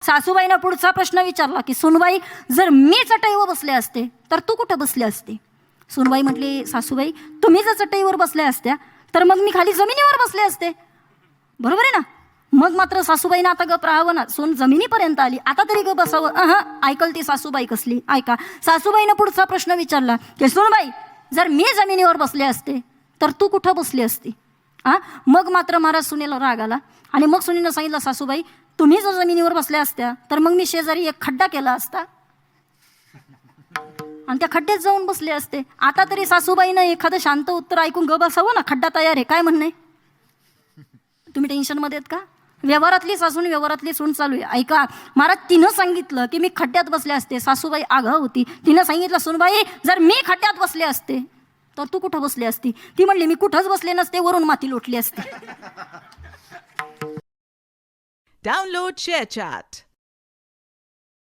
सासूबाईनं पुढचा प्रश्न विचारला की सुनबाई, जर मी चटईवर बसले असते तर तू कुठं बसले असते? सुनबाई म्हटली, सासूबाई तुम्ही जर चटईवर बसल्या असत्या तर मग मी खाली जमिनीवर बसले असते. बरोबर आहे ना? मग मात्र सासूबाईनं आता गप राहावं ना, सून जमिनीपर्यंत आली, आता तरी गप बसावं. ऐकल ती सासूबाई कसली. ऐका, सासूबाईनं पुढचा प्रश्न विचारला की सुनबाई, जर मी जमिनीवर बसले असते तर तू कुठं बसली असती? मग मात्र महाराज सुनेला राग आला आणि मग सुनीनं सांगितलं, सासूबाई तुम्ही जर जमिनीवर बसल्या असत्या तर मग मी शेजारी एक खड्डा केला असता आणि त्या खड्ड्यात जाऊन बसले असते. आता तरी सासूबाईनं एखादं शांत उत्तर ऐकून ग बसावं ना, खड्डा तयार आहे. काय म्हणणं आहे? तुम्ही टेन्शनमध्ये आहेत का? व्यवहारातली सासून व्यवहारातली सून चालू आहे. ऐका, महाराज तिनं सांगितलं की मी खड्ड्यात बसले असते. सासूबाई आगाऊ होती, तिनं सांगितलं, सुनबाई जर मी खड्ड्यात बसले असते तर तू कुठं बसली असती? ती म्हणली, मी कुठंच बसले नसते, वरून माती लोटली असते. Download ShareChat.